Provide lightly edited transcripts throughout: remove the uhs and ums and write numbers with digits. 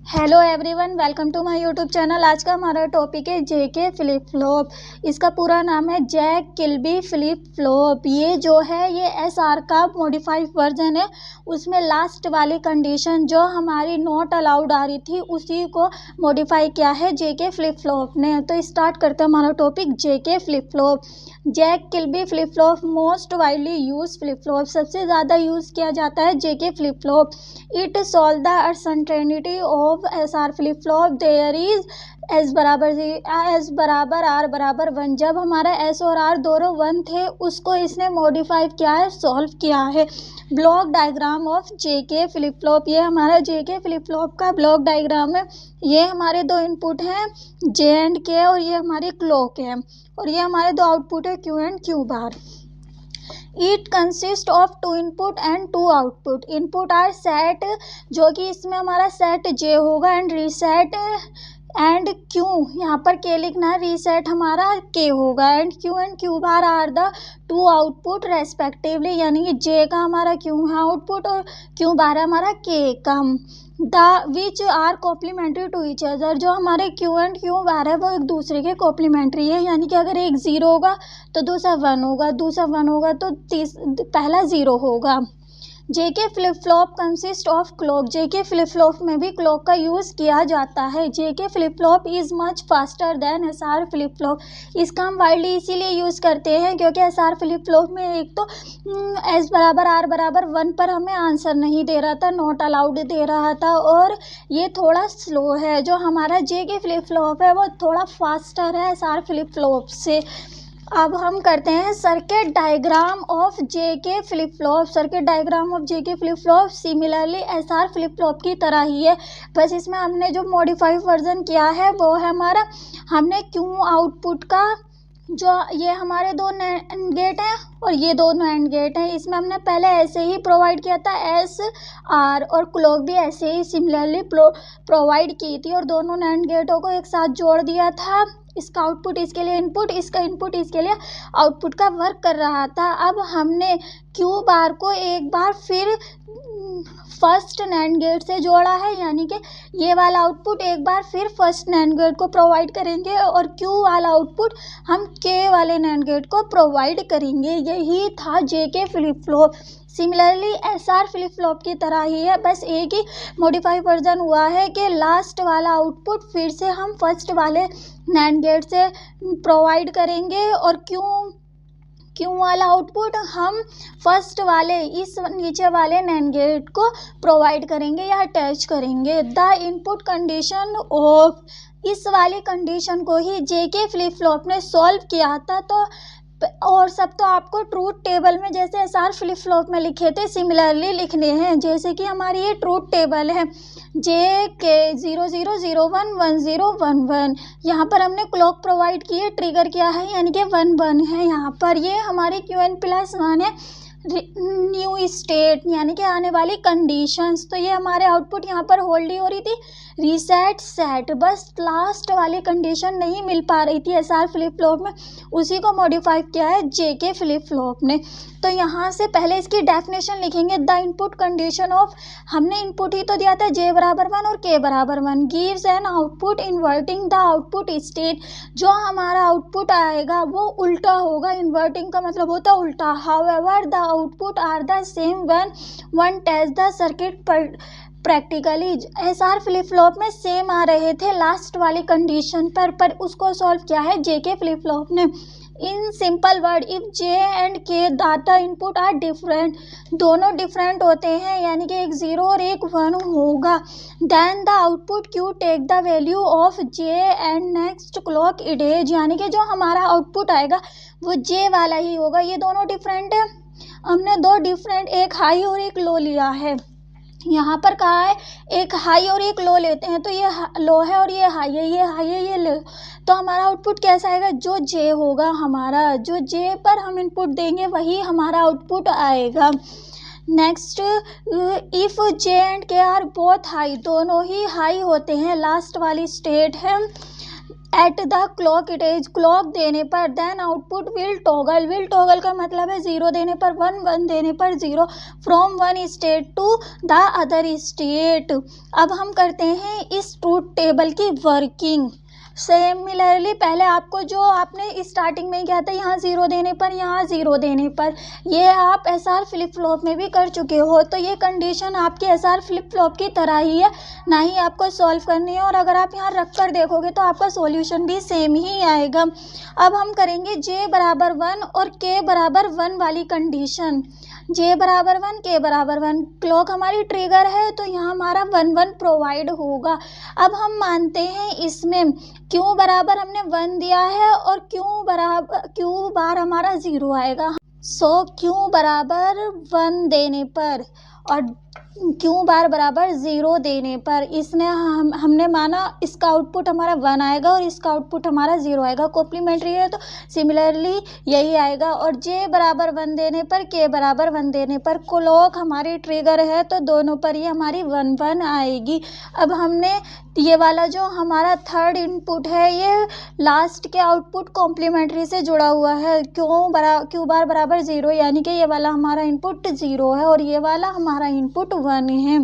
Hello everyone, welcome to my YouTube channel. आज का हमारा टॉपिक है जेके फ्लिप फ्लॉप। इसका पूरा नाम है जैक किल्बी फ्लिप फ्लॉप। ये जो है ये एसआर का मॉडिफाइड वर्जन है। उसमें लास्ट वाली कंडीशन जो हमारी नॉट अलाउड आ रही थी उसी को मॉडिफाई किया है जेके फ्लिप फ्लॉप ने। तो स्टार्ट करते हैं हमारा topic JK flip flop. Jack Kilby flip flop most widely use flip flop. सबसे ज़्यादा यूज़ किया जाता है JK flip flop. It solve the uncertainty of S R flip flop. There is S बराबर आर बराबर 1। जब हमारा एस और आर दोनों 1 थे उसको इसने मॉडिफाई किया है, सॉल्व किया है। Block diagram of JK flip flop. ये हमारा जेके फ्लिप फ्लॉप का ब्लॉक डायग्राम है। ये हमारे दो इनपुट हैं जे एंड के और ये हमारी क्लॉक है और ये हमारे दो आउटपुट है Q and Q bar. It consist of 2 input and 2 output. Input are set जो कि इसमें हमारा सेट जे होगा एंड रीसेट एंड क्यू, यहाँ पर के लिखना है, रीसेट हमारा के होगा and Q bar are the 2 output respectively. यानी कि जे का हमारा क्यू है आउटपुट और क्यू बार है हमारा के का। The which are complementary to each other. जो हमारे क्यू एंड क्यू बार है वो एक दूसरे के कॉम्प्लीमेंट्री है। यानी कि अगर एक 0 होगा तो दूसरा 1 होगा, दूसरा 1 होगा तो पहला 0 होगा। जेके flip flop consist of clock. JK flip flop में भी क्लॉक का यूज़ किया जाता है। JK flip flop is much faster than S R flip flop. इसका हम वाइडली इसीलिए यूज़ करते हैं क्योंकि एस आर फ्लिप फ्लॉप में एक तो एस बराबर आर बराबर 1 पर हमें आंसर नहीं दे रहा था, नॉट अलाउड दे रहा था और ये थोड़ा स्लो है। जो हमारा जेके फ्लिप फ्लॉप है वो थोड़ा फास्टर है एस आर फ्लिप फ्लॉप से। अब हम करते हैं circuit diagram of JK flip flop. Circuit diagram of JK flip flop similarly SR flip flop की तरह ही है, बस इसमें हमने जो मॉडिफाइड वर्जन किया है वो है हमारा, हमने क्यू आउटपुट का जो ये हमारे दो नैंड गेट हैं और ये दो नैंड गेट हैं, इसमें हमने पहले ऐसे ही प्रोवाइड किया था एस आर और क्लॉक भी ऐसे ही सिमिलरली प्रोवाइड की थी और दोनों नैंड गेटों को एक साथ जोड़ दिया था। इसका आउटपुट इसके लिए इनपुट, इसका इनपुट इसके लिए आउटपुट का वर्क कर रहा था। अब हमने क्यू बार को एक बार फिर फर्स्ट नैंड गेट से जोड़ा है, यानी कि ये वाला आउटपुट एक बार फिर फर्स्ट नैंड गेट को प्रोवाइड करेंगे और क्यू वाला आउटपुट हम के वाले नैंड गेट को प्रोवाइड करेंगे। यही था जेके flip flop. Similarly SR flip flop की तरह ही है, बस एक ही मॉडिफाई वर्जन हुआ है कि लास्ट वाला आउटपुट फिर से हम फर्स्ट वाले नैंड गेट से प्रोवाइड करेंगे और क्यू वाला आउटपुट हम फर्स्ट वाले इस नीचे वाले नैंड गेट को प्रोवाइड करेंगे या अटैच करेंगे। द इनपुट कंडीशन ऑफ, इस वाली कंडीशन को ही जेके फ्लिप फ्लॉप ने सॉल्व किया था। तो और सब तो आपको ट्रूथ टेबल में जैसे एसआर फ्लिप फ्लॉप में लिखे थे सिमिलरली लिखने हैं। जैसे कि हमारी ये ट्रूथ टेबल है जे के 00011011। यहाँ पर हमने क्लॉक प्रोवाइड की है, ट्रिगर किया है यानी कि 1 है। यहाँ पर ये हमारे QN+1 है, न्यू स्टेट यानी कि आने वाली कंडीशंस। तो ये हमारे आउटपुट यहाँ पर होल्ड ही हो रही थी, रीसेट सेट, बस लास्ट वाली कंडीशन नहीं मिल पा रही थी एसआर फ्लिप फ्लॉप में, उसी को मॉडिफाई किया है जेके फ्लिप फ्लॉप ने। तो यहाँ से पहले इसकी डेफिनेशन लिखेंगे। द इनपुट कंडीशन ऑफ, हमने इनपुट ही तो दिया था जे बराबर 1 और के बराबर 1, gives an output inverting the output state. जो हमारा आउटपुट आएगा वो उल्टा होगा, इन्वर्टिंग का मतलब होता है उल्टा। However the output are the same when one test the circuit practically. SR flip flop में सेम आ रहे थे लास्ट वाली कंडीशन पर उसको सॉल्व किया है जेके फ्लिप फ्लॉप ने। In simple word, if J and के डाटा इनपुट आर डिफरेंट, दोनों डिफरेंट होते हैं यानी कि एक 0 और एक 1 होगा, then the output Q take the value of J and next clock edges, यानी कि जो हमारा आउटपुट आएगा वो जे वाला ही होगा। ये दोनों डिफरेंट है, हमने दो डिफरेंट, एक हाई और एक लो लिया है। यहाँ पर कहा है एक हाई और एक लो लेते हैं, तो ये लो है और ये हाई है, ये हाई है ये लो, तो हमारा आउटपुट कैसा आएगा, जो जे होगा हमारा, जो जे पर हम इनपुट देंगे वही हमारा आउटपुट आएगा। नेक्स्ट, इफ़ जे एंड के आर बोथ हाई, दोनों ही हाई होते हैं, लास्ट वाली स्टेट है, at the clock it clock देने पर देन आउटपुट विल टॉगल का मतलब है 0 देने पर 1, 1 देने पर 0, from one state to the other state. अब हम करते हैं इस ट्रूथ टेबल की वर्किंग। सिमिलरली पहले आपको जो आपने स्टार्टिंग में किया था, यहाँ 0 देने पर, यहाँ 0 देने पर, ये आप SR फ्लिप फ्लॉप में भी कर चुके हो। तो ये कंडीशन आपकी SR फ्लिप फ्लॉप की तरह ही है, ना ही आपको सॉल्व करनी है। और अगर आप यहाँ रख कर देखोगे तो आपका सॉल्यूशन भी सेम ही आएगा। अब हम करेंगे J बराबर 1 और K बराबर 1 वाली कंडीशन। J बराबर 1, K बराबर 1, क्लॉक हमारी ट्रिगर है तो यहाँ हमारा 1 1 प्रोवाइड होगा। अब हम मानते हैं इसमें Q बराबर हमने 1 दिया है और Q बार हमारा 0 आएगा। सो Q बराबर 1 देने पर और Q बार बराबर 0 देने पर इसने हमने माना इसका आउटपुट हमारा 1 आएगा और इसका आउटपुट हमारा 0 आएगा। कॉम्प्लीमेंट्री है तो सिमिलरली यही आएगा। और J बराबर 1 देने पर, K बराबर 1 देने पर, क्लॉक हमारी ट्रिगर है तो दोनों पर ही हमारी 1 1 आएगी। अब हमने ये वाला जो हमारा थर्ड इनपुट है ये लास्ट के आउटपुट कॉम्प्लीमेंट्री से जुड़ा हुआ है। Q बार बराबर 0 यानी कि ये वाला हमारा इनपुट 0 है और ये वाला हमारा इनपुट 1 है।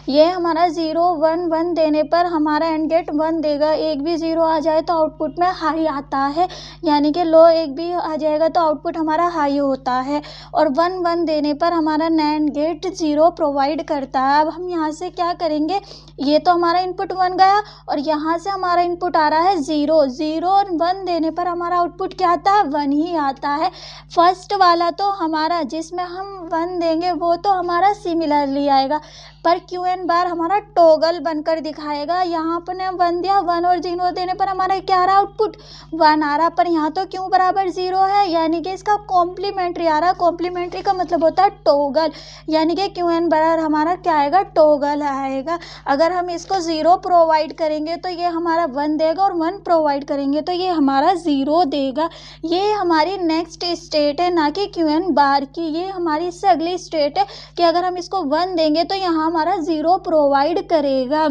ये हमारा 0 1 1 देने पर हमारा एंड गेट 1 देगा। एक भी 0 आ जाए तो आउटपुट में हाई आता है, यानी कि लो एक भी आ जाएगा तो आउटपुट हमारा हाई होता है। और 1 1 देने पर हमारा नैंड गेट 0 प्रोवाइड करता है। अब हम यहाँ से क्या करेंगे, ये तो हमारा इनपुट 1 गया और यहाँ से हमारा इनपुट आ रहा है 0 0 और 1 देने पर हमारा आउटपुट क्या आता है, 1 ही आता है। फर्स्ट वाला तो हमारा जिसमें हम 1 देंगे वो तो हमारा सिमिलरली आएगा, पर QN बार हमारा टॉगल बनकर दिखाएगा। यहाँ पर 1 दिया, 1 और 0 देने पर हमारा क्या आ रहा है, आउटपुट 1 आ रहा, पर यहाँ तो Q बराबर 0 है यानी कि इसका कॉम्प्लीमेंट्री आ रहा। कॉम्प्लीमेंट्री का मतलब होता है टॉगल, यानी कि QN बराबर हमारा क्या आएगा, टॉगल आएगा। अगर हम इसको 0 प्रोवाइड करेंगे तो ये हमारा 1 देगा और 1 प्रोवाइड करेंगे तो ये हमारा 0 देगा। ये हमारी नेक्स्ट स्टेट है, ना कि QN बार की। ये हमारी इससे अगली स्टेट है कि अगर हम इसको 1 देंगे तो यहाँ हमारा 0 प्रोवाइड करेगा।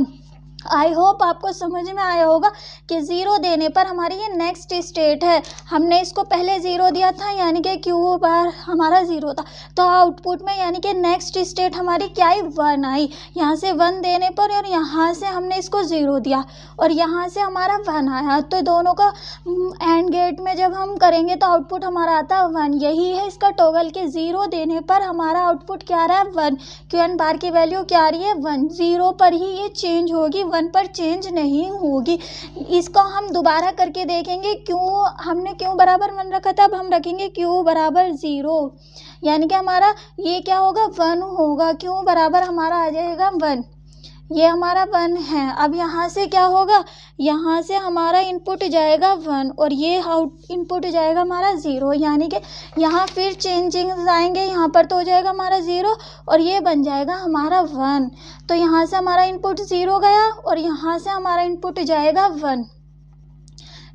आई होप आपको समझ में आया होगा कि 0 देने पर हमारी ये नेक्स्ट स्टेट है। हमने इसको पहले 0 दिया था यानी कि Q बार हमारा 0 था, तो आउटपुट में यानी कि नेक्स्ट स्टेट हमारी क्या आई, 1 आई। यहाँ से 1 देने पर और यहाँ से हमने इसको 0 दिया और यहाँ से हमारा 1 आया, तो दोनों का एंड गेट में जब हम करेंगे तो आउटपुट हमारा आता है 1। यही है इसका टॉगल के 0 देने पर हमारा आउटपुट क्या आ रहा है, 1। QN बार की वैल्यू क्या आ रही है, 1। 0 पर ही ये चेंज होगी, 1 पर चेंज नहीं होगी। इसको हम दोबारा करके देखेंगे। हमने Q बराबर 1 रखा था, अब हम रखेंगे Q बराबर 0 यानी कि हमारा ये क्या होगा, 1 होगा। Q बराबर हमारा आ जाएगा 1, ये हमारा 1 है। अब यहाँ से क्या होगा, यहाँ से हमारा इनपुट जाएगा 1 और ये आउट इनपुट जाएगा हमारा 0, यानी कि यहाँ फिर चेंजिंग आएंगे। यहाँ पर तो हो जाएगा हमारा 0 और ये बन जाएगा हमारा 1। तो यहाँ से हमारा इनपुट 0 गया और यहाँ से हमारा इनपुट जाएगा 1।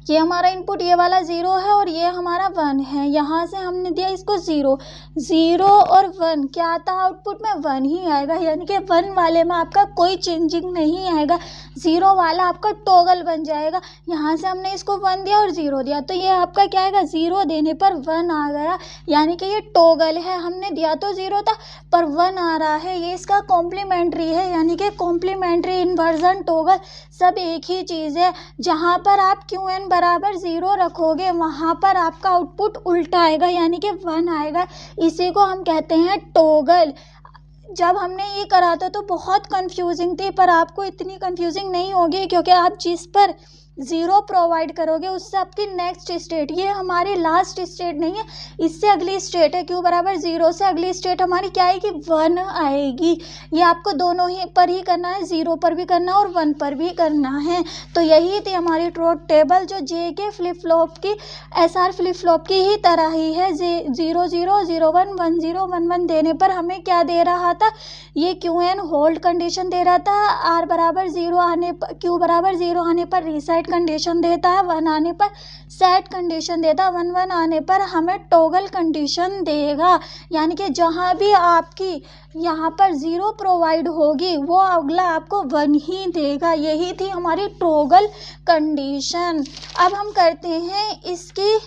ये हमारा इनपुट ये वाला 0 है और ये हमारा 1 है। यहाँ से हमने दिया इसको 0 0 और 1, क्या आता है आउटपुट में, 1 ही आएगा, यानी कि 1 वाले में आपका कोई चेंजिंग नहीं आएगा। 0 वाला आपका टॉगल बन जाएगा। यहाँ से हमने इसको 1 दिया और 0 दिया तो ये आपका क्या आएगा, 0 देने पर 1 आ गया, यानी कि ये टॉगल है। हमने दिया तो 0 था पर 1 आ रहा है, ये इसका कॉम्प्लीमेंट्री है, यानी कि कॉम्प्लीमेंट्री इन्वर्जन टॉगल सब एक ही चीज़ है। जहाँ पर आप QN बराबर 0 रखोगे वहाँ पर आपका आउटपुट उल्टा आएगा, यानी कि 1 आएगा। इसी को हम कहते हैं टॉगल। जब हमने ये करा था तो बहुत कंफ्यूजिंग थी, पर आपको इतनी कंफ्यूजिंग नहीं होगी क्योंकि आप जिस पर 0 प्रोवाइड करोगे उससे आपकी नेक्स्ट स्टेट, ये हमारी लास्ट स्टेट नहीं है, इससे अगली स्टेट है। Q बराबर 0 से अगली स्टेट हमारी क्या आएगी, 1 आएगी। ये आपको दोनों ही पर ही करना है, 0 पर भी करना है और 1 पर भी करना है। तो यही थी हमारी ट्रूथ टेबल जो JK फ्लिप फ्लॉप की SR फ्लिप फ्लॉप की ही तरह ही है। 0 0 0 1 1 0 1 1 देने पर हमें क्या दे रहा था, ये QN होल्ड कंडीशन दे रहा था। R बराबर 0 आने पर, Q बराबर 0 आने पर रीसेट रीसेट कंडीशन देता है, 1 आने पर सेट कंडीशन देता है, 1 आने पर हमें टॉगल कंडीशन देगा। यानी कि जहाँ भी आपकी यहाँ पर 0 प्रोवाइड होगी वो अगला आपको 1 ही देगा। यही थी हमारी टॉगल कंडीशन। अब हम करते हैं इसकी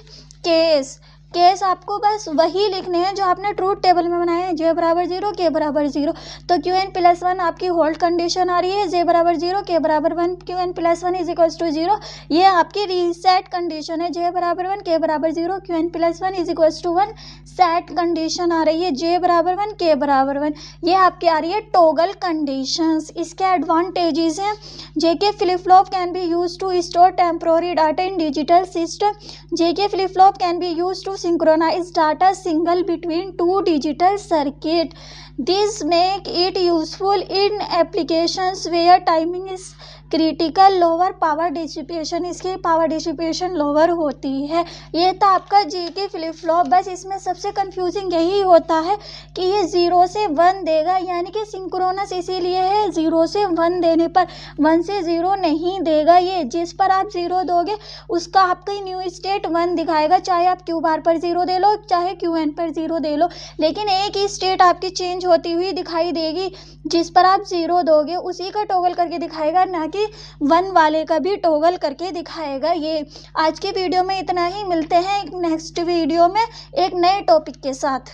केस आपको बस वही लिखने हैं जो आपने ट्रूथ टेबल में बनाए हैं, जे बराबर 0 के बराबर 0। तो Qn+1 आपकी होल्ड कंडीशन आ रही है, जे बराबर 0 के बराबर 1, Qn+1 इज इक्वल्स टू 0। ये आपकी रीसेट कंडीशन है, जे बराबर 1 के बराबर 0, Qn+1 is equals to 1। Set condition आ रही है, जे बराबर 1 के बराबर 1। ये आपकी आ रही है टॉगल कंडीशंस। इसके एडवांटेजेस हैं, JK flip flop can be use to store temporary data in digital system. JK flip flop can be use to synchronize data single between two digital circuit. This make it useful in applications where timing is critical. Lower power dissipation, इसकी power dissipation lower होती है। ये था आपका जेके flip flop. बस इसमें सबसे confusing यही होता है कि ये 0 से 1 देगा, यानी कि सिंक्रोनस इसीलिए है 0 से 1 देने पर 1 से 0 नहीं देगा। ये जिस पर आप 0 दोगे उसका आपका न्यू स्टेट 1 दिखाएगा, चाहे आप क्यू बार पर 0 दे लो, चाहे क्यू एन पर 0 दे लो, लेकिन एक ही स्टेट आपकी चेंज होती हुई दिखाई देगी। जिस पर आप 0 दोगे उसी का टॉगल करके दिखाएगा, ना कि 1 वाले का भी टॉगल करके दिखाएगा। ये आज के वीडियो में इतना ही। मिलते हैं एक नेक्स्ट वीडियो में एक नए टॉपिक के साथ।